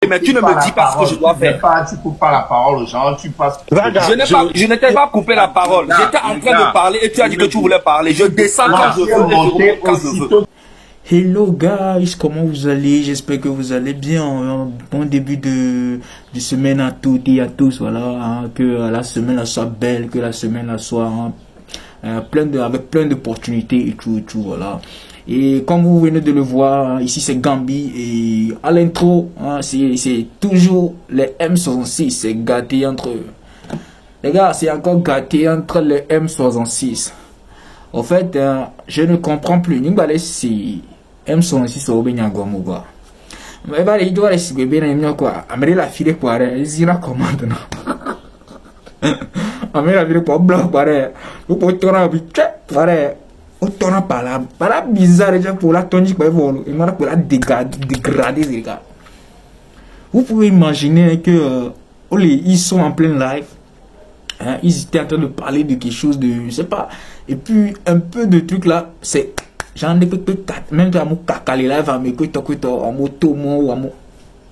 Mais tu ne me dis pas ce que je dois faire. Tu coupes pas la parole aux gens, tu passes. Je n'étais pas coupé la parole. J'étais en train de parler et tu as dit que tu voulais parler. Je descends quand je veux et je remonte quand je veux. Hello guys, comment vous allez? J'espère que vous allez bien. Bon début de semaine à toutes et à tous. Voilà, hein, que la semaine soit belle, que la semaine soit avec plein d'opportunités et tout, voilà. Et comme vous venez de le voir, ici c'est Gambi et à l'intro, hein, c'est toujours les M66, c'est gâté entre eux. Les gars, c'est encore gâté entre les M66. En fait, je ne comprends plus. Si M66 au Benyagwamuga. Mais bah, il doit rester bien quoi. Amérique la file pour arrêter. Il dira comment maintenant. Amérique la file pour bloc pour arrêter. Vous pouvez tourner un peu. Pareil. On tourne par là. Par là bizarre déjà pour la tonique. Il m'a pour la dégrader les gars. Vous pouvez imaginer que ils sont en plein live. Hein, ils étaient en train de parler de quelque chose de, je sais pas. Et puis un peu de trucs là, c'est j'en ai peut-être même à mon caca les lives à mes couilles en moto ou à mon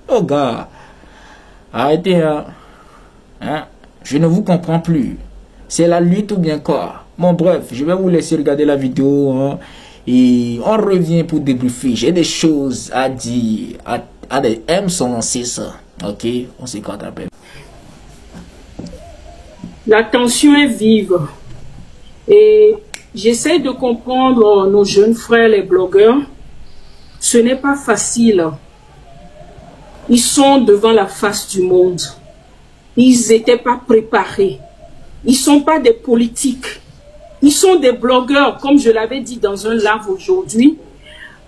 oh gars arrêtez hein, je ne vous comprends plus, c'est la lutte ou bien quoi. Bon bref, je vais vous laisser regarder la vidéo hein, et on revient pour débriefer. J'ai des choses à dire à des M106. Ok, on s'écoute après. La tension est vive et j'essaie de comprendre nos jeunes frères, les blogueurs. Ce n'est pas facile. Ils sont devant la face du monde. Ils n'étaient pas préparés. Ils ne sont pas des politiques. Ils sont des blogueurs, comme je l'avais dit dans un live aujourd'hui.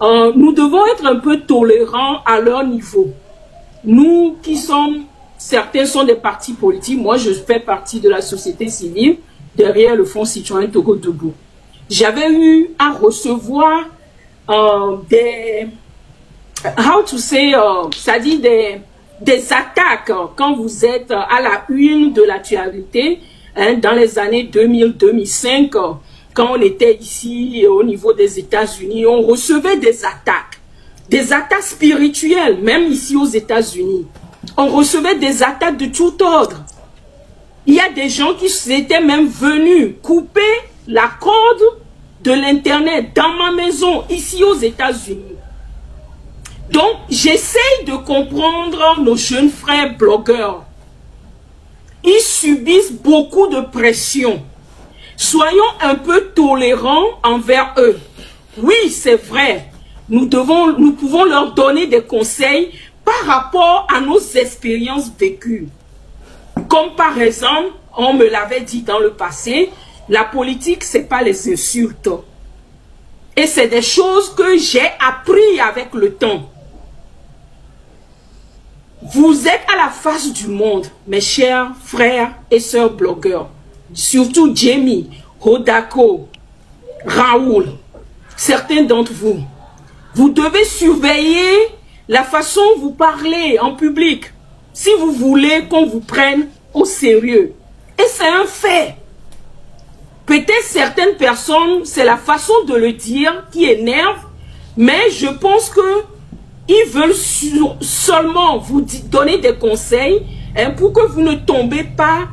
Nous devons être un peu tolérants à leur niveau. Nous qui sommes... Certains sont des partis politiques. Moi, je fais partie de la société civile derrière le Fonds citoyen Togo Debout. J'avais eu à recevoir c'est-à-dire des attaques quand vous êtes à la une de l'actualité hein, dans les années 2000-2005, quand on était ici au niveau des États-Unis, on recevait des attaques spirituelles, même ici aux États-Unis. On recevait des attaques de tout ordre. Il y a des gens qui étaient même venus couper la corde de l'Internet dans ma maison, ici aux États-Unis. Donc, j'essaye de comprendre nos jeunes frères blogueurs. Ils subissent beaucoup de pression. Soyons un peu tolérants envers eux. Oui, c'est vrai. Nous pouvons leur donner des conseils par rapport à nos expériences vécues. Comme par exemple, on me l'avait dit dans le passé, la politique, c'est pas les insultes. Et c'est des choses que j'ai appris avec le temps. Vous êtes à la face du monde, mes chers frères et sœurs blogueurs. Surtout Jamie, Hodako, Raoul, certains d'entre vous. Vous devez surveiller la façon dont vous parlez en public, si vous voulez qu'on vous prenne au sérieux. Et c'est un fait. Peut-être certaines personnes, c'est la façon de le dire qui énerve, mais je pense que ils veulent seulement vous donner des conseils hein, pour que vous ne tombez pas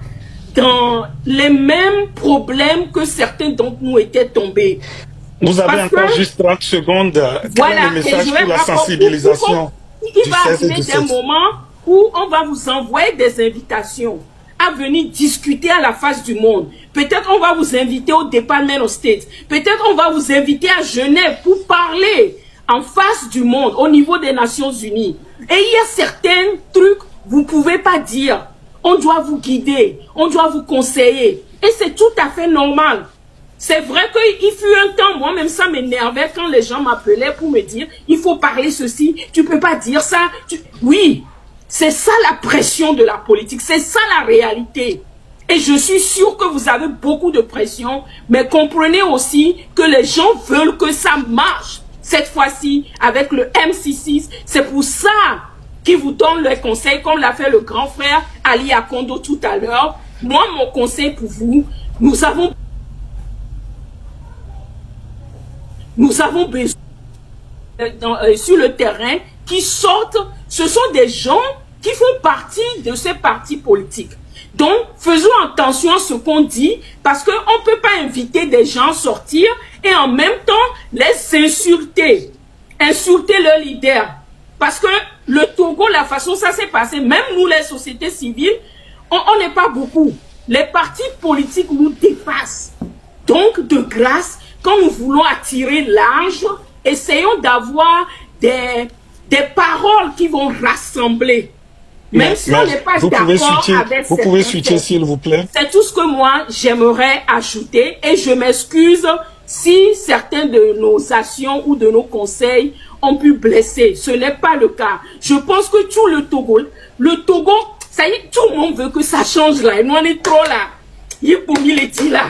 dans les mêmes problèmes que certains d'entre nous étaient tombés. Vous avez encore juste 30 secondes. Quel est le message pour la sensibilisation? Il va arriver des moments où on va vous envoyer des invitations à venir discuter à la face du monde. Peut-être on va vous inviter au Department of State. Peut-être on va vous inviter à Genève pour parler en face du monde, au niveau des Nations Unies. Et il y a certains trucs vous ne pouvez pas dire. On doit vous guider, on doit vous conseiller. Et c'est tout à fait normal. C'est vrai qu'il fut un temps, moi-même, ça m'énervait quand les gens m'appelaient pour me dire « Il faut parler ceci, tu peux pas dire ça. » Oui, c'est ça la pression de la politique, c'est ça la réalité. Et je suis sûre que vous avez beaucoup de pression, mais comprenez aussi que les gens veulent que ça marche. Cette fois-ci, avec le MC6, c'est pour ça qu'ils vous donnent les conseils, comme l'a fait le grand frère Ali Akondo tout à l'heure. Moi, mon conseil pour vous, nous avons besoin sur le terrain qui sortent. Ce sont des gens qui font partie de ces partis politiques. Donc, faisons attention à ce qu'on dit, parce qu'on ne peut pas inviter des gens à sortir et en même temps les insulter leur leader. Parce que le Togo, la façon ça s'est passé, même nous les sociétés civiles, on n'est pas beaucoup. Les partis politiques nous dépassent. Donc, de grâce, quand nous voulons attirer large, essayons d'avoir des paroles qui vont rassembler. Même si on n'est pas d'accord avec vous pouvez switcher, s'il vous plaît. C'est tout ce que moi, j'aimerais ajouter. Et je m'excuse si certains de nos actions ou de nos conseils ont pu blesser. Ce n'est pas le cas. Je pense que tout le Togo, ça y est, tout le monde veut que ça change là. Et nous, on est trop là. Il est pour les dit là.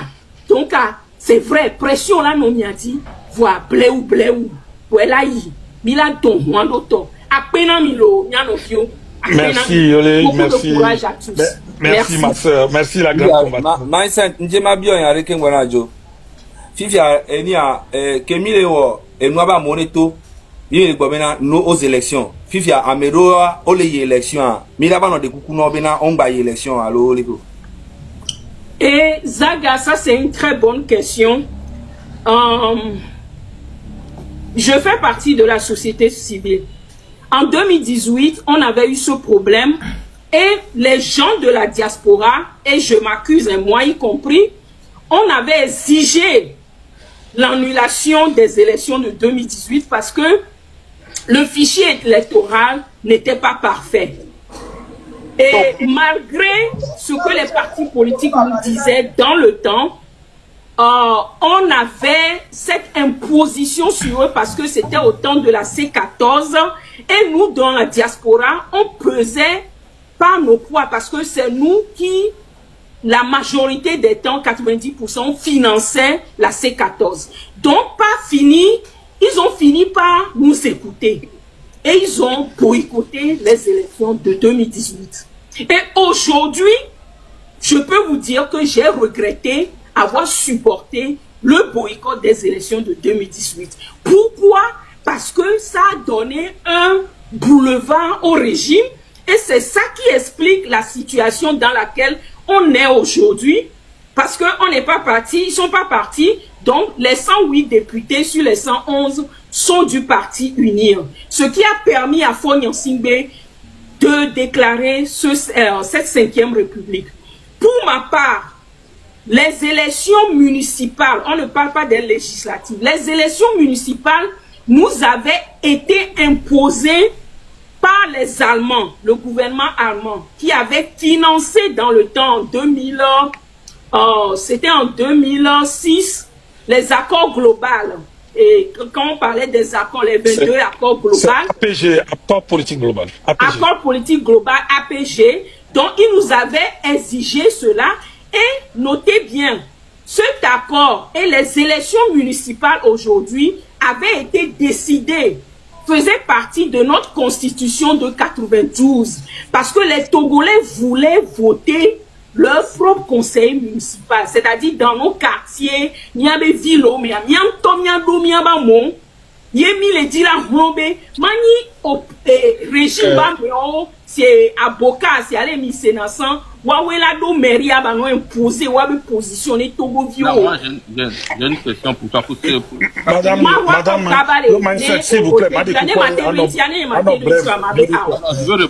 Donc, c'est vrai, pression là, nous m'y a dit. Voilà, bléou. Voilà, il a don, moi, l'auto. À peine, milo, il y a nos vieux. Merci, Yolé, merci. Merci, ma soeur. Merci, la grande combattante. Maïsent, n'jema bien, y'a rien qu'on a dit. Fifia, enia, Kemile, et nous avons moneto, il y a aux élections. Fifia, Ameroa, on les élections. Milabano de Koukuno, Bena, on va élections à l'eau. Et Zaga, ça c'est une très bonne question. Je fais partie de la société civile. En 2018, on avait eu ce problème et les gens de la diaspora, et je m'accuse, moi y compris, on avait exigé l'annulation des élections de 2018 parce que le fichier électoral n'était pas parfait. Et malgré ce que les partis politiques nous disaient dans le temps, on avait cette imposition sur eux parce que c'était au temps de la C14 et nous dans la diaspora on pesait par nos poids parce que c'est nous qui la majorité des temps 90% finançaient la C14. Donc ils ont fini par nous écouter et ils ont boycotté les élections de 2018. Et aujourd'hui, je peux vous dire que j'ai regretté avoir supporté le boycott des élections de 2018. Pourquoi? Parce que ça a donné un boulevard au régime et c'est ça qui explique la situation dans laquelle on est aujourd'hui. Parce qu'on n'est pas parti, ils sont pas partis. Donc les 108 députés sur les 111 sont du parti UNIR. Ce qui a permis à Faure Gnassingbé de déclarer cette 5e République. Pour ma part, les élections municipales, on ne parle pas des législatives, les élections municipales nous avaient été imposées par les Allemands, le gouvernement allemand, qui avait financé dans le temps, c'était en 2006, les accords globaux. Et quand on parlait des accords, les 22 accords globaux. APG, accord politique global. Accord politique global, APG. Donc, ils nous avaient exigé cela. Et notez bien, cet accord et les élections municipales aujourd'hui avaient été décidées, faisaient partie de notre constitution de 92. Parce que les Togolais voulaient voter leur propre conseil municipal. C'est-à-dire dans nos quartiers, il y a des villes, il y a des villes, il y a des villes, régime c'est avocat, c'est aller misser dans sang. Wawela do mairie a imposé ou positionné Togo Vio. J'ai une question pour toi. Madame, s'il vous plaît,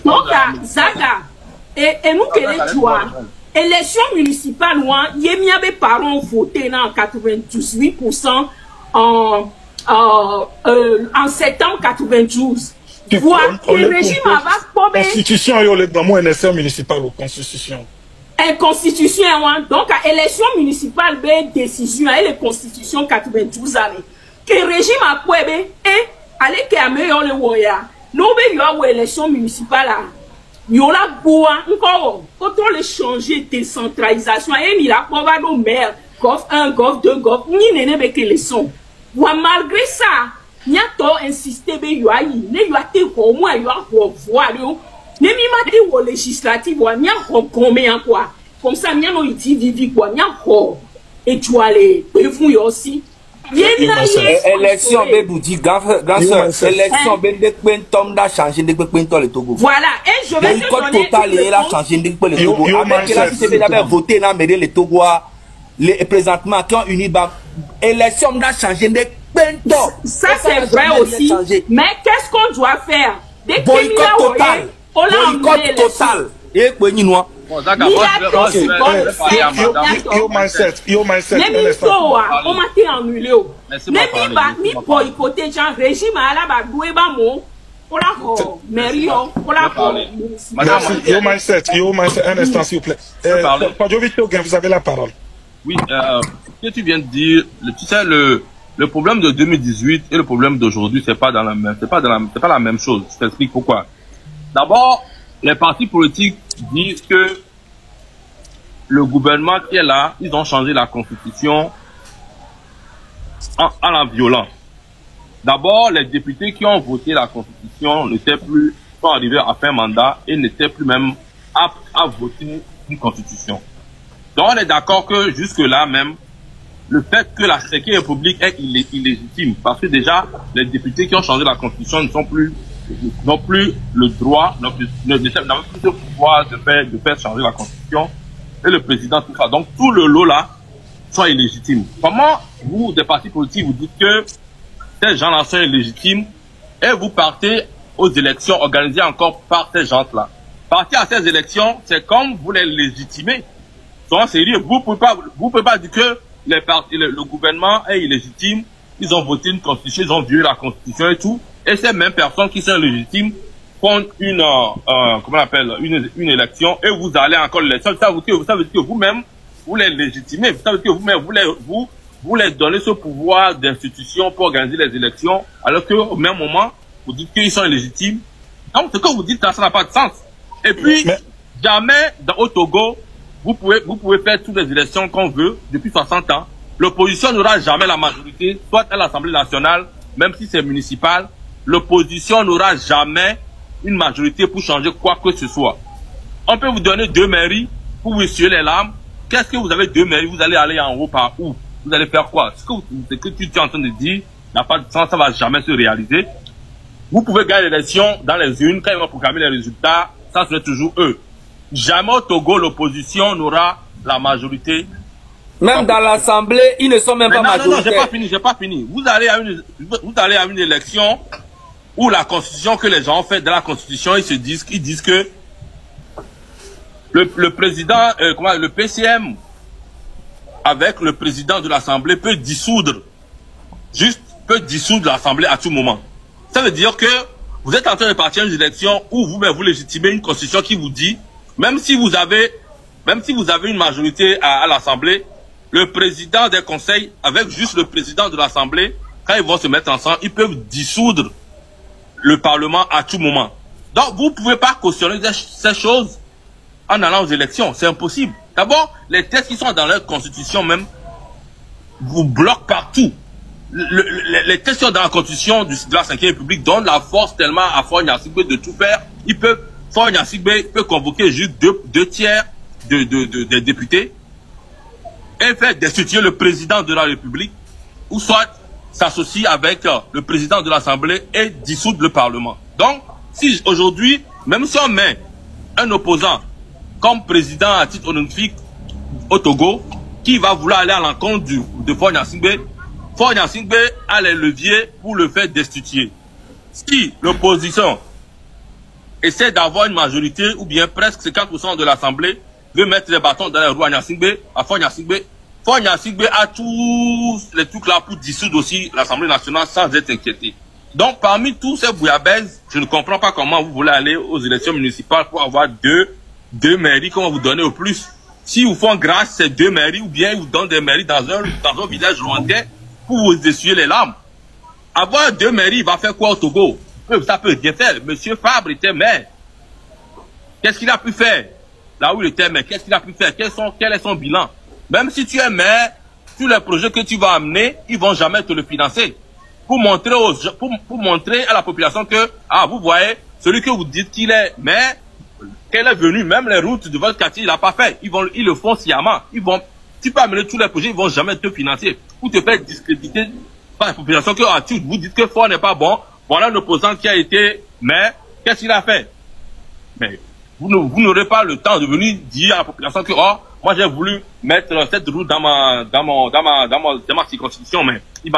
donc, Zaga, et nous, que les élections municipales, il y a des parents voté dans 98% en septembre 92. Voilà, le régime avait constitution et le dans mon élection municipale ou constitution. Et constitution, donc à élection municipale, décision, et les constitutions 92 années. Que le régime a quoi, et allez que améliore le voya. Nous, il y a une élection municipale, il y a la bois, encore, autant le changer, décentralisation, et il y a quoi, nos maires, GOV 1, GOV 2, GOV, ni n'est pas que les sons. Malgré ça, il y a trop insisté, il y a été au moins, il y a voir, ne mi mati wo législative wa nya ho combien quoi comme ça nya no iti vivi quoi nya ho et tu allais prévu aussi élection Béboudi, grand soeur, élection Béboudi, a changé de le Togo. Voilà, et je vais te donner total et a changé de le Togo. Avec la CCB avait voté dans le Togo, les présentement qui ont uni, élection a changé de ça c'est vrai aussi, mais qu'est-ce qu'on doit faire? Boycott total. Boycott total. Et quoi ni noir? Yo mindset. Mais on m'a été annulé. Mais mi boycotter genre régime à la bagoué ba mo. Ola ko, Mario, ola ko. Yo mindset, un instant s'il vous plaît. Padjo Victor, vous avez la parole. Oui, ce que tu viens de dire, tu sais le problème de 2018 et le problème d'aujourd'hui, c'est pas la même chose. Je t'explique pourquoi. D'abord, les partis politiques disent que le gouvernement qui est là, ils ont changé la constitution en la violant. D'abord, les députés qui ont voté la constitution sont arrivés à fin mandat et n'étaient plus même aptes à voter une constitution. Donc, on est d'accord que jusque-là même, le fait que la 5e République est illégitime, parce que déjà, les députés qui ont changé la constitution n'ont plus le droit, n'ont plus le pouvoir de faire changer la constitution, et le président, tout ça. Donc, tout le lot là, sont illégitimes. Comment vous, des partis politiques, vous dites que ces gens-là sont illégitimes, et vous partez aux élections organisées encore par ces gens-là? Partir à ces élections, c'est comme vous les légitimez. Soyons sérieux, vous pouvez pas dire que le gouvernement est illégitime, ils ont voté une constitution, ils ont violé la constitution et tout, et ces mêmes personnes qui sont légitimes font une élection, et vous allez encore l'élection. Ça veut dire que vous-même, vous les légitimez, ça veut dire que vous-même, vous les donnez ce pouvoir d'institution pour organiser les élections, alors qu'au même moment, vous dites qu'ils sont illégitimes. Donc, ce que vous dites, ça n'a pas de sens. Et puis, jamais au Togo, vous pouvez faire toutes les élections qu'on veut depuis 60 ans. L'opposition n'aura jamais la majorité, soit à l'Assemblée nationale, même si c'est municipal. L'opposition n'aura jamais une majorité pour changer quoi que ce soit. On peut vous donner 2 mairies pour vous essuyer les larmes. Qu'est-ce que vous avez 2 mairies? Vous allez aller en haut par où? Vous allez faire quoi? Ce que tu es en train de dire n'a pas de sens, ça va jamais se réaliser. Vous pouvez gagner l'élection dans les urnes, quand ils vont programmer les résultats, ça serait toujours eux. Jamais au Togo, l'opposition n'aura la majorité. Même dans l'Assemblée, ils ne sont même pas majoritaires. Non, j'ai pas fini. Vous allez à une élection où la constitution que les gens ont fait dans la constitution, ils disent que le président, le PCM, avec le président de l'Assemblée, peut dissoudre l'Assemblée à tout moment. Ça veut dire que vous êtes en train de partir à une élection où vous légitimez une constitution qui vous dit, même si vous avez une majorité à l'Assemblée, le président des conseils, avec juste le président de l'Assemblée, quand ils vont se mettre ensemble, ils peuvent dissoudre le Parlement à tout moment. Donc, vous ne pouvez pas cautionner ces choses en allant aux élections. C'est impossible. D'abord, les textes qui sont dans leur constitution même vous bloquent partout. Les textes qui sont dans la constitution de la 5e République donnent la force tellement à Faure Gnassingbé de tout faire. Faure Gnassingbé peut convoquer juste deux tiers des députés et faire destituer le président de la République, ou soit s'associer avec le président de l'Assemblée et dissoudre le Parlement. Donc, si aujourd'hui, même si on met un opposant comme président à titre honorifique au Togo, qui va vouloir aller à l'encontre de Faure Gnassingbé a les leviers pour le faire destituer. Si l'opposition essaie d'avoir une majorité, ou bien presque 50% de l'Assemblée, veut mettre les bâtons dans les roues à Faure Gnassingbé a tous les trucs là pour dissoudre aussi l'Assemblée nationale sans être inquiété. Donc, parmi tous ces bouillabaisse, je ne comprends pas comment vous voulez aller aux élections municipales pour avoir deux mairies qu'on va vous donner au plus. Si vous font grâce ces 2 mairies, ou bien ils vous donnent des mairies dans un village lointain pour vous essuyer les larmes. Avoir 2 mairies, il va faire quoi au Togo? Ça peut rien faire. Monsieur Fabre était maire. Qu'est-ce qu'il a pu faire? Là où il était maire, qu'est-ce qu'il a pu faire? Quel est son bilan? Même si tu es maire, tous les projets que tu vas amener, ils vont jamais te le financer. Pour montrer à la population que, vous voyez, celui que vous dites qu'il est maire, qu'elle est venue, même les routes de votre quartier, il n'a pas fait. Ils le font sciemment. Tu peux amener tous les projets, ils vont jamais te financer. pour te faire discréditer par la population que vous dites que Faure n'est pas bon. Voilà un opposant qui a été maire. Qu'est-ce qu'il a fait? Mais vous n'aurez pas le temps de venir dire à la population que moi j'ai voulu mettre cette route dans ma circonscription, mais il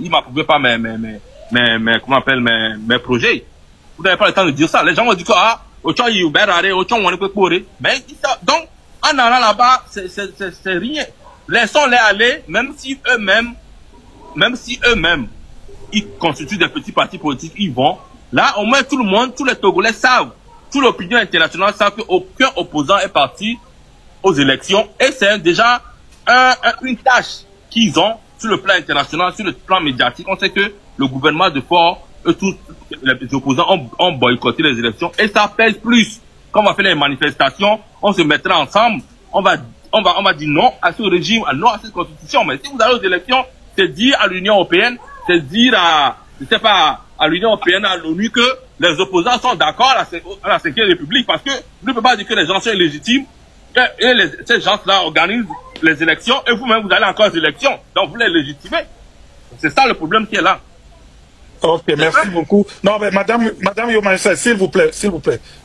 m'approuvait pas mes comment on appelle mes projets. Vous n'avez pas le temps de dire ça. Les gens vont dire que mais donc en allant là-bas, c'est rien. Laissons-les aller, même si eux-mêmes ils constituent des petits partis politiques, ils vont. Là, au moins tout le monde, tous les Togolais savent, toute l'opinion internationale savent qu'aucun opposant est parti aux élections. Et c'est déjà une tâche qu'ils ont sur le plan international, sur le plan médiatique. On sait que le gouvernement de Faure, tous les opposants ont boycotté les élections. Et ça pèse plus. Quand on va faire les manifestations, on se mettra ensemble. On va dire non à ce régime, non à cette constitution. Mais si vous allez aux élections, c'est dire à l'Union européenne, c'est dire à l'Union européenne, à l'ONU que les opposants sont d'accord à la 5e République, parce que vous ne pouvez pas dire que les gens sont illégitimes et ces gens-là organisent les élections et vous-même vous allez encore aux élections, donc vous les légitimez. C'est ça le problème qui est là. Ok, merci beaucoup. Non, mais Madame Yomansé, s'il vous plaît.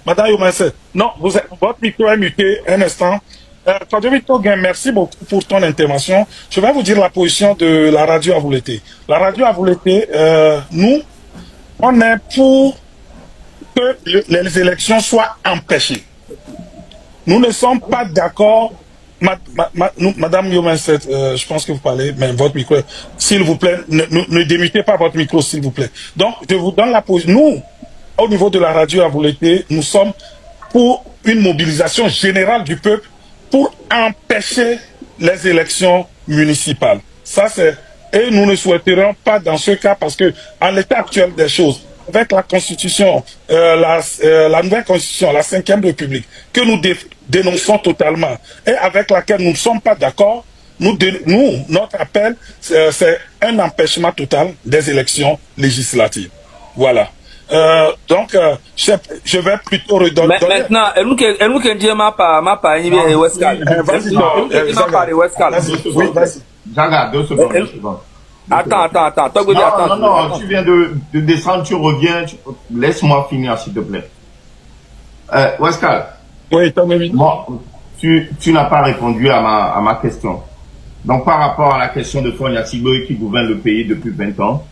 Madame Yomansé, non, votre micro est muté, un instant. Merci beaucoup pour ton intervention. Je vais vous dire la position de la radio à Avoulété. La radio à Avoulété, nous, on est pour que les élections soient empêchées. Nous ne sommes pas d'accord. Madame Yomansé, je pense que vous parlez, mais votre micro, s'il vous plaît, ne démutez pas votre micro, s'il vous plaît. Donc, je vous donne la position. Nous, au niveau de la radio à Avoulété, nous sommes pour une mobilisation générale du peuple pour empêcher les élections municipales. Ça, et nous ne souhaiterions pas dans ce cas, parce que en l'état actuel des choses, avec la constitution, la nouvelle constitution, la 5e République, que nous dénonçons totalement, et avec laquelle nous ne sommes pas d'accord, notre appel, c'est un empêchement total des élections législatives. Voilà. Donc, je vais plutôt redonner. Maintenant, elle nous dit ma part, Westcal. Oui, vas-y. Jaga, 2 secondes. Attends. Non, tu viens de descendre, tu reviens. Laisse-moi finir, s'il te plaît. Westcal. Oui, bon, tu n'as pas répondu à ma question. Donc, par rapport à la question de Faure Gnassingbé qui gouverne le pays depuis 20 ans,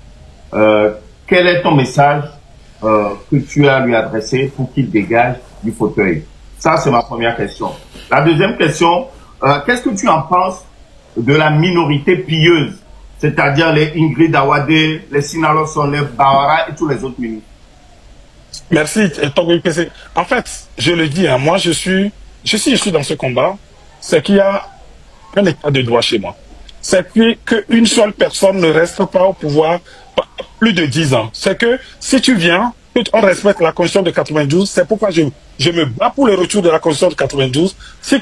quel est ton message que tu as lui adressé pour qu'il dégage du fauteuil? Ça, c'est ma première question. La deuxième question, qu'est-ce que tu en penses de la minorité pieuse, c'est-à-dire les Ingrid Awadé, les Sinalo Solev Bawara et tous les autres ministres? Merci. En fait, je le dis, hein, moi, je suis dans ce combat, c'est qu'il y a un état de droit chez moi. C'est qu'une seule personne ne reste pas au pouvoir plus de 10 ans. C'est que si tu viens, on respecte la Constitution de 92, c'est pourquoi je me bats pour le retour de la Constitution de 92, si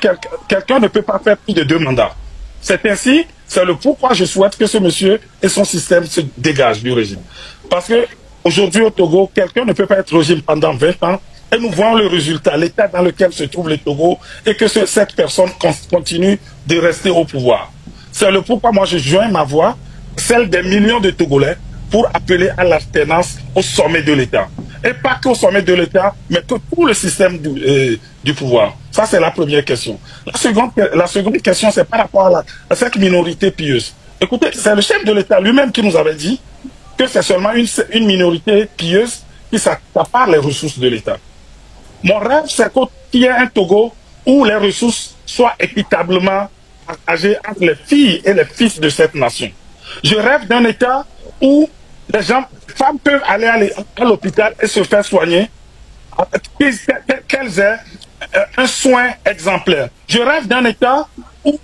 quelqu'un ne peut pas faire plus de 2 mandats. C'est ainsi, c'est le pourquoi je souhaite que ce monsieur et son système se dégagent du régime. Parce que aujourd'hui au Togo, quelqu'un ne peut pas être régime pendant 20 ans, et nous voyons le résultat, l'état dans lequel se trouve le Togo, et que cette personne continue de rester au pouvoir. C'est le pourquoi moi je joins ma voix, celle des millions de Togolais, pour appeler à l'alternance au sommet de l'État. Et pas qu'au sommet de l'État, mais que tout le système du pouvoir. Ça, c'est la première question. La seconde question, c'est par rapport à cette minorité pieuse. Écoutez, c'est le chef de l'État lui-même qui nous avait dit que c'est seulement une minorité pieuse qui s'accapare les ressources de l'État. Mon rêve, c'est qu'il y ait un Togo où les ressources soient équitablement partagées entre les filles et les fils de cette nation. Je rêve d'un État où les femmes peuvent aller à l'hôpital et se faire soigner, qu'elles aient un soin exemplaire. Je rêve d'un État où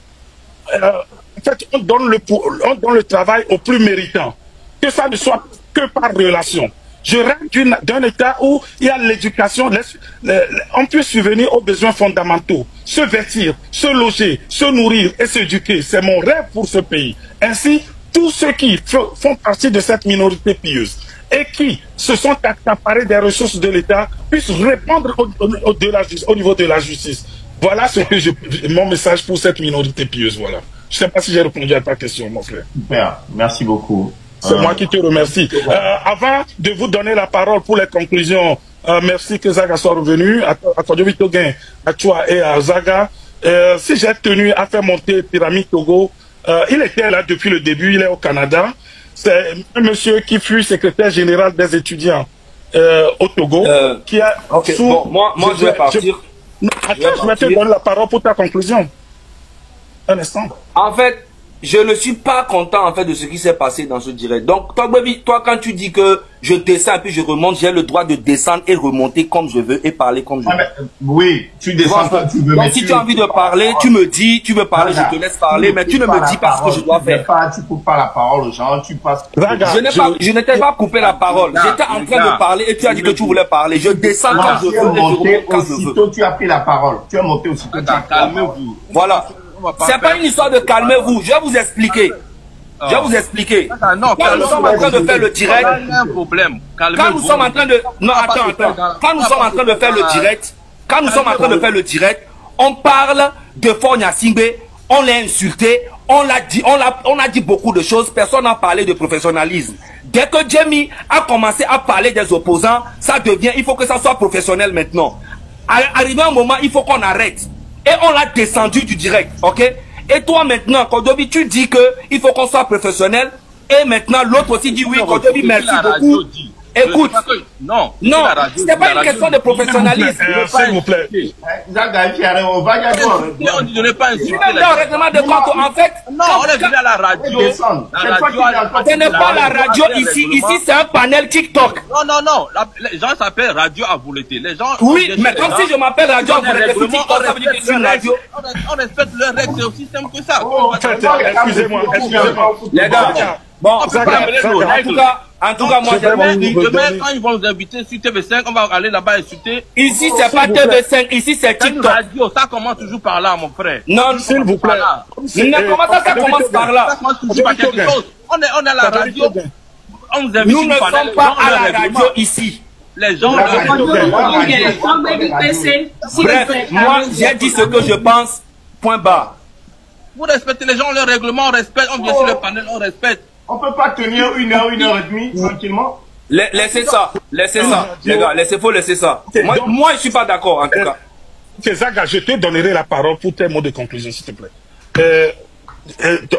en fait, on donne le travail aux plus méritants, que ça ne soit que par relation. Je rêve d'un État où il y a l'éducation, on peut subvenir aux besoins fondamentaux, se vêtir, se loger, se nourrir et s'éduquer. C'est mon rêve pour ce pays. Ainsi, tous ceux qui font partie de cette minorité pieuse et qui se sont accaparés des ressources de l'État puissent répondre au niveau de la justice. Voilà mon message pour cette minorité pieuse. Voilà. Je sais pas si j'ai répondu à ta question, mon frère. Super, merci beaucoup. C'est moi qui te remercie. Avant de vous donner la parole pour les conclusions, merci que Zaga soit revenu, à Kodjovi Toguin, à toi et à Zaga. Si j'ai tenu à faire monter Pyramide Togo, il était là depuis le début, il est au Canada. C'est un monsieur qui fut secrétaire général des étudiants au Togo, qui a... Ok, bon, moi je vais partir. Attends, je vais te donner la parole pour ta conclusion. Un instant. En fait, je ne suis pas content en fait de ce qui s'est passé dans ce direct. Donc, toi, baby, toi, quand tu dis que je descends et puis je remonte, j'ai le droit de descendre et remonter comme je veux et parler comme je veux. Oui, tu descends quand tu veux. Donc, si tu as envie de parler, tu me dis, tu veux parler, je te laisse parler, mais tu ne me dis pas ce que je dois faire. Tu coupes pas la parole aux gens, tu passes. Je n'étais pas coupé la parole. J'étais en train de parler et tu as dit que tu voulais parler. Je descends quand je veux et je remonte quand je veux. Aussitôt, tu as pris la parole. Tu as monté aussitôt. Calmez-vous. Voilà. C'est pas une histoire de calmez-vous. Je vais vous expliquer. Je vais vous expliquer. Quand nous sommes en train de faire le direct, quand nous sommes en train de, non, attends. Quand nous sommes en train de faire le direct, on parle de Fonya Singbe, on l'a insulté, on a dit beaucoup de choses, personne n'a parlé de professionnalisme. Dès que Jamie a commencé à parler des opposants, ça devient, il faut que ça soit professionnel maintenant. Arrivé un moment, il faut qu'on arrête. Et on l'a descendu du direct, ok? Et toi maintenant, Kodjovi, tu dis que il faut qu'on soit professionnel. Et maintenant, l'autre aussi dit oui, Kodjovi, merci beaucoup. Écoute, non, c'est pas une question de professionnalisme. S'il vous plaît. On dit de ne pas insulter les gens. Règlement de compte, en fait. Non, on est venu à la radio. Ce n'est pas la radio ici. Ici, c'est un panel TikTok. Non. Les gens s'appellent Radio à Vouleté. Les gens. Oui, mais comme si je m'appelle Radio à Vouleté sur TikTok, ça veut dire que je suis une radio. On respecte leurs règles, c'est aussi simple que ça. Excusez-moi. Les gars, bon, en tout cas, moi, demain, quand ils vont nous inviter sur TV5, on va aller là-bas insulter. Ici, c'est pas TV5, ici, c'est TikTok. Radio, ça commence toujours par là, mon frère. Non, s'il vous plaît. Comment ça commence par là? Ça commence toujours par quelque chose. On est à la radio. On nous invite. Nous ne sommes pas à la radio ici. Les gens. Bref, moi, j'ai dit ce que je pense. Point barre. Vous respectez les gens, leur règlement, on respecte. On vient sur le panel, on respecte. On peut pas tenir 1 heure et demie tranquillement. Laissez ça, les gars, faut laisser ça. Moi, je suis pas d'accord en tout cas. Ok, Zaga, je te donnerai la parole pour tes mots de conclusion, s'il te plaît.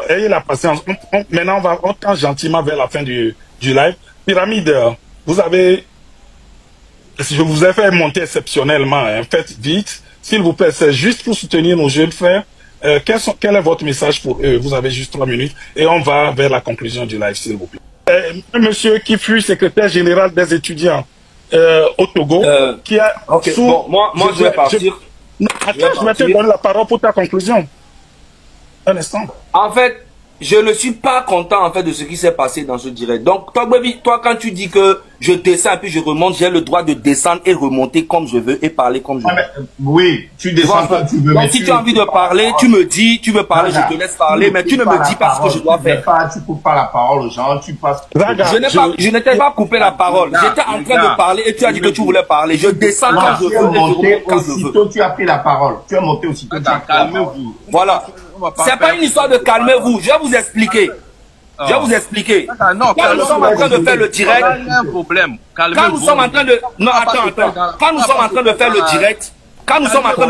Ayez la patience. Maintenant, on tend gentiment vers la fin du live. Pyramide, vous avez, je vous ai fait monter exceptionnellement. Faites vite, s'il vous plaît. C'est juste pour soutenir nos jeunes frères. Quel est votre message pour eux? Vous avez juste 3 minutes et on va vers la conclusion du live, s'il vous plaît. Un monsieur qui fut secrétaire général des étudiants au Togo, qui a... Ok, bon, moi je vais partir. Attends, je vais te donner la parole pour ta conclusion. Un instant. En fait, je ne suis pas content en fait de ce qui s'est passé dans ce direct. Donc, toi, baby, toi, quand tu dis que je descends et puis je remonte, j'ai le droit de descendre et remonter comme je veux et parler comme je veux. Oui, tu descends quand tu veux. Donc, si tu as envie de parler, tu me dis, tu veux parler, je te laisse parler, mais tu ne me dis pas ce que je dois faire. Tu coupes pas la parole aux gens, tu passes. Je n'étais pas coupé la parole. J'étais en train de parler et tu as dit que tu voulais parler. Je descends quand je veux et je remonte quand je veux. Aussitôt, tu as pris la parole. Tu as monté aussitôt. Calmez-vous. Voilà. C'est pas une histoire de calmez-vous. Je vais vous expliquer. Quand nous sommes en train de faire le direct, quand nous sommes en train de, non, attends. Quand nous sommes en train de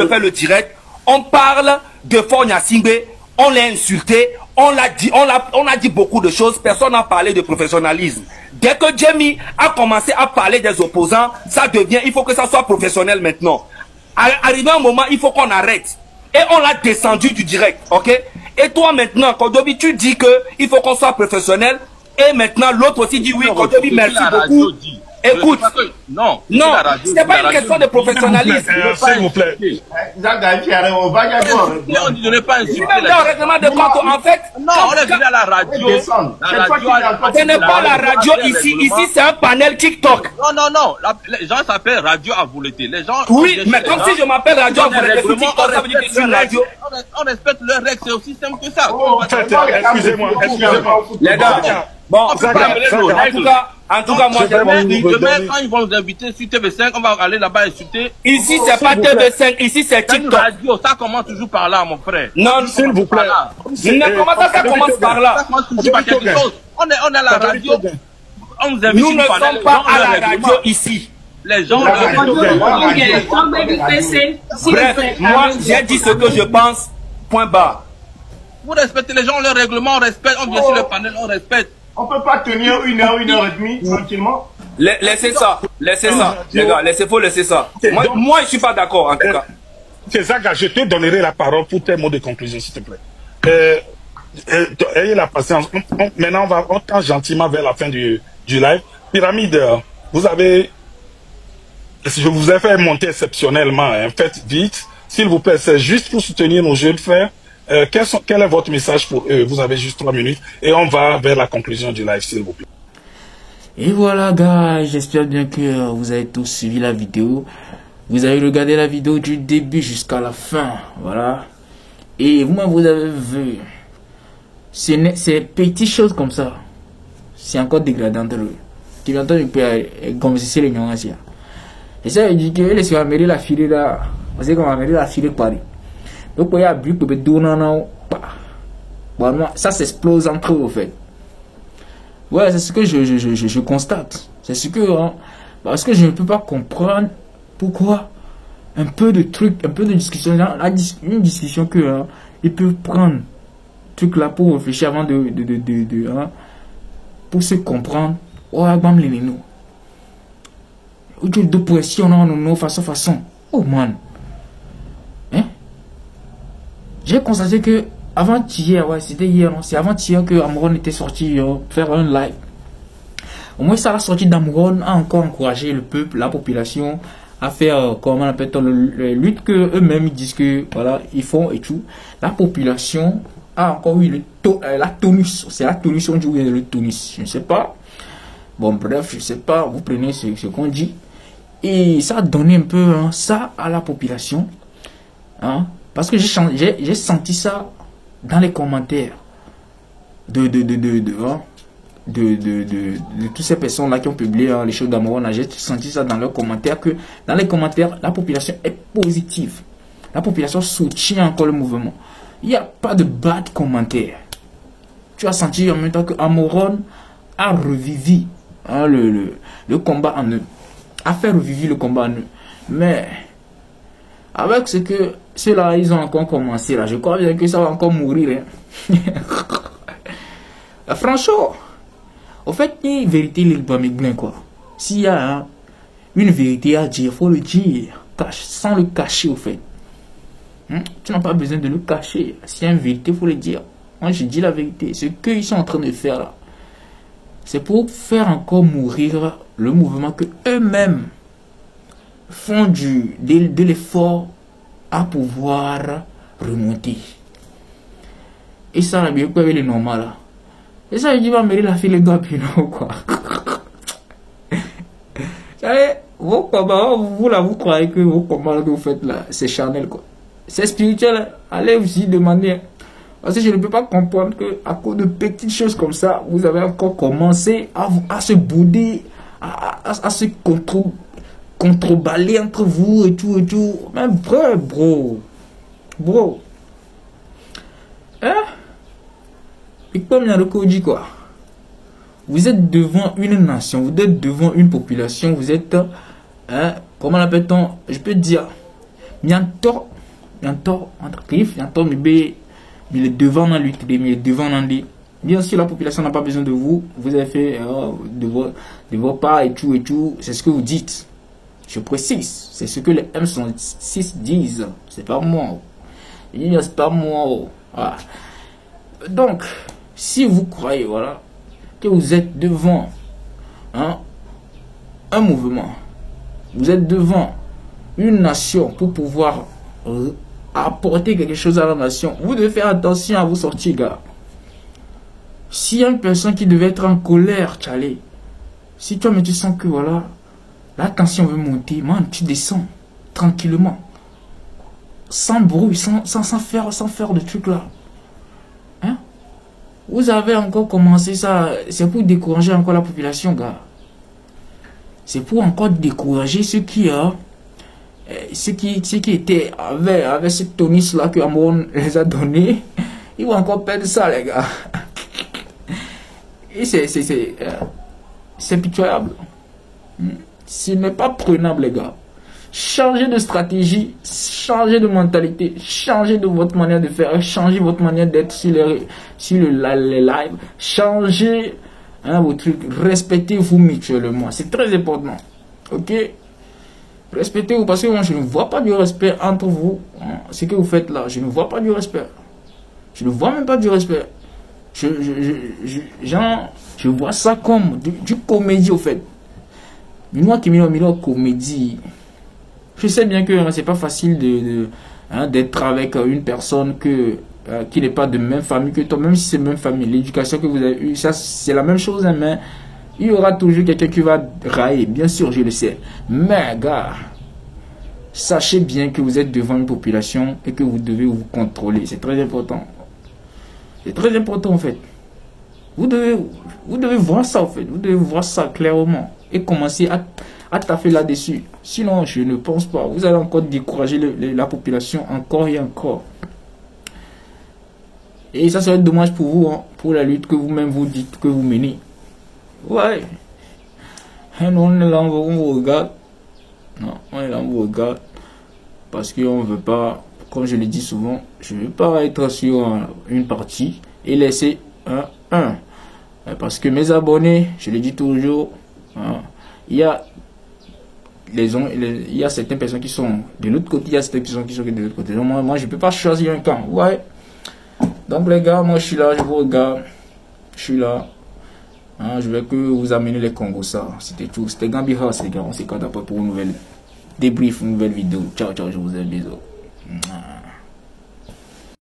faire le direct, on parle de Fonya Singbe, on l'a insulté, on a dit beaucoup de choses, personne n'a parlé de professionnalisme. Dès que Jamie a commencé à parler des opposants, ça devient, il faut que ça soit professionnel maintenant. Arrivé un moment, il faut qu'on arrête. Et on l'a descendu du direct, ok? Et toi maintenant, Kodjovi, tu dis que il faut qu'on soit professionnel. Et maintenant, l'autre aussi dit oui, Kodjovi, merci beaucoup. Écoute, non, c'est pas une question de professionnalisme. S'il vous plaît. On dit de ne pas insulter. Règlement de compte, en fait. Non, on est venu à la radio. Ce n'est pas la radio ici. Ici, c'est un panel TikTok. Non. Les gens s'appellent Radio à Vouleté. Les gens. Oui, mais comme si je m'appelle Radio à Vouleté sur TikTok, ça veut dire que je suis une radio. On respecte leurs règles, c'est aussi simple que ça. Excusez-moi. Les gars. Bon, On peut pas amener nos règles. en tout cas, moi, Demain, quand ils vont nous inviter sur TV5, on va aller là-bas insulter. ici, c'est pas TV5, ici, c'est C'est une TikTok. radio, ça commence toujours par là, mon frère. Non, S'il vous plaît. ça commence par là. Ça commence toujours par quelque chose. On est à la radio, on nous invite Nous une ne fois, sommes les pas gens à ont la leur radio règlement. ici. Les gens ont La leur radio, règlement. Bref, moi, j'ai dit ce que je pense, point barre. Vous respectez les gens, leur règlement, on respecte. On vient sur le panel, on respecte. On peut pas tenir 1 heure, 1 heure et demie tranquillement. Laissez ça, les gars, faut laisser ça. Moi, je suis pas d'accord, en tout cas. C'est ça, je te donnerai la parole pour tes mots de conclusion, s'il te plaît. Ayez la patience. Maintenant, on tend gentiment vers la fin du live. Pyramide, vous avez... Je vous ai fait monter exceptionnellement. Hein. Faites vite. S'il vous plaît, c'est juste pour soutenir nos jeunes frères. Quel est votre message pour eux? Vous avez juste 3 minutes. Et on va vers la conclusion du live, s'il vous plaît. Et voilà, gars, j'espère bien que vous avez tous suivi la vidéo. Vous avez regardé la vidéo du début jusqu'à la fin, voilà. Et vous-même, vous avez vu, ces petites choses comme ça, c'est encore dégradant entre eux. Tu entends un peu comme si c'est les gens ici. Et ça, il dit que les gens américains la filer là, on sait comment américain la filer Paris. Donc, il y a un bruit pour me donner, bon, ça s'explose entre eux, en fait. Ouais, c'est ce que je constate. C'est ce que... Hein, parce que je ne peux pas comprendre pourquoi un peu de trucs, un peu de discussion, une discussion que hein, ils peuvent prendre truc là pour réfléchir avant hein, pour se comprendre. Oh, bam les nous. De pression, non, façon. Oh man. Hein? J'ai constaté que avant-hier, ouais, c'était hier, c'est avant-hier que Amron était sorti faire un live. Au moins, ça, la sortie d'Amron a encore encouragé le peuple, la population, à faire, comment on appelle ça, les luttes que eux-mêmes disent que, voilà, ils font et tout. La population a encore eu la tonus. C'est la tonus, on dit où est le tonus. Je ne sais pas. Bon, bref, je ne sais pas. Vous prenez ce qu'on dit. Et ça a donné un peu hein, ça à la population. Hein, parce que j'ai senti ça dans les commentaires de toutes ces personnes là qui ont publié hein, les choses d'Amron. J'ai senti ça dans leurs commentaires, que dans les commentaires la population est positive, la population soutient encore le mouvement. Il n'y a pas de bad commentaires. Tu as senti en même temps que Amron a revivi hein, le combat en eux, a fait revivre le combat en eux. Mais avec ce que ceux-là, ils ont encore commencé là. Je crois bien que ça va encore mourir. Hein. Franchement, au fait, une vérité, il va me blin quoi. S'il y a hein, une vérité à dire, il faut le dire. Sans le cacher, au fait. Tu n'as pas besoin de le cacher. S'il y a une vérité, il faut le dire. Moi, je dis la vérité. Ce qu'ils sont en train de faire là, c'est pour faire encore mourir le mouvement que eux-mêmes font de l'effort à pouvoir remonter. Et ça, bien quoi avec les normaux là. Et ça, il va mêler la fille, les gars, puis non, quoi. Vos combats, vous croyez que vos combats que vous faites là, c'est charnel, quoi. C'est spirituel, allez aussi demander. Parce que je ne peux pas comprendre que à cause de petites choses comme ça, vous avez encore commencé à se bouder, à se contreballer entre vous et tout. Même vrai, bro. Hein? Et comme il y a le code dit quoi? Vous êtes devant une nation, vous êtes devant une population, vous êtes, hein, comment l'appelle-t-on? Je peux dire, bientôt, entre griffes, bientôt, mais il est devant dans lui, mais devant dans lui. Bien sûr, la population n'a pas besoin de vous. Vous avez fait de vos pas et tout. C'est ce que vous dites. Je précise. C'est ce que les M6 disent. C'est pas moi. C'est pas moi. Voilà. Donc, si vous croyez, voilà, que vous êtes devant hein, un mouvement, vous êtes devant une nation pour pouvoir apporter quelque chose à la nation, vous devez faire attention à vous sortir, gars. S'il y a une personne qui devait être en colère, Charlie, si toi mais tu sens que voilà, la tension veut monter, man, tu descends tranquillement, sans bruit, sans faire de trucs là. Hein? Vous avez encore commencé ça, c'est pour décourager encore la population, gars. C'est pour encore décourager ceux qui étaient avec cette tonus là que Amon les a donné. Ils vont encore perdre ça, les gars. Et c'est pitoyable. Ce n'est pas prenable, les gars. Changez de stratégie, changez de mentalité, changez de votre manière de faire, changez votre manière d'être sur les lives, changez vos trucs, respectez-vous mutuellement. C'est très important. Ok? Respectez-vous parce que moi, je ne vois pas du respect entre vous. Ce que vous faites là, je ne vois pas du respect. Je ne vois même pas du respect. Je vois ça comme du comédie au fait. Mais moi qui me comédie. Je sais bien que c'est pas facile d'être avec une personne qui n'est pas de même famille que toi, même si c'est la même famille. L'éducation que vous avez eue, ça c'est la même chose, hein, mais il y aura toujours quelqu'un qui va railler. Bien sûr, je le sais. Mais gars, sachez bien que vous êtes devant une population et que vous devez vous contrôler. C'est très important. C'est très important en fait. Vous devez voir ça en fait. Vous devez voir ça clairement et commencer à taffer là-dessus. Sinon, je ne pense pas. Vous allez encore décourager la population encore et encore. Et ça serait dommage pour vous, hein, pour la lutte que vous-même vous dites que vous menez. Ouais. Et nous, on est là, on vous regarde. Non, on est là, on vous regarde. Parce qu'on ne veut pas, comme je le dis souvent, je ne veux pas être sur une partie et laisser un. Parce que mes abonnés, je le dis toujours, il y a certaines personnes qui sont de l'autre côté, il y a certaines personnes qui sont de l'autre côté. Donc moi, je ne peux pas choisir un camp. Ouais. Donc les gars, moi je suis là, je vous regarde. Je suis là. Je vais que vous amener les Congos, ça. C'était tout. C'était Gambi House, les gars. On se capte après pour une nouvelle débrief, une nouvelle vidéo. Ciao, ciao, je vous aime, bisous.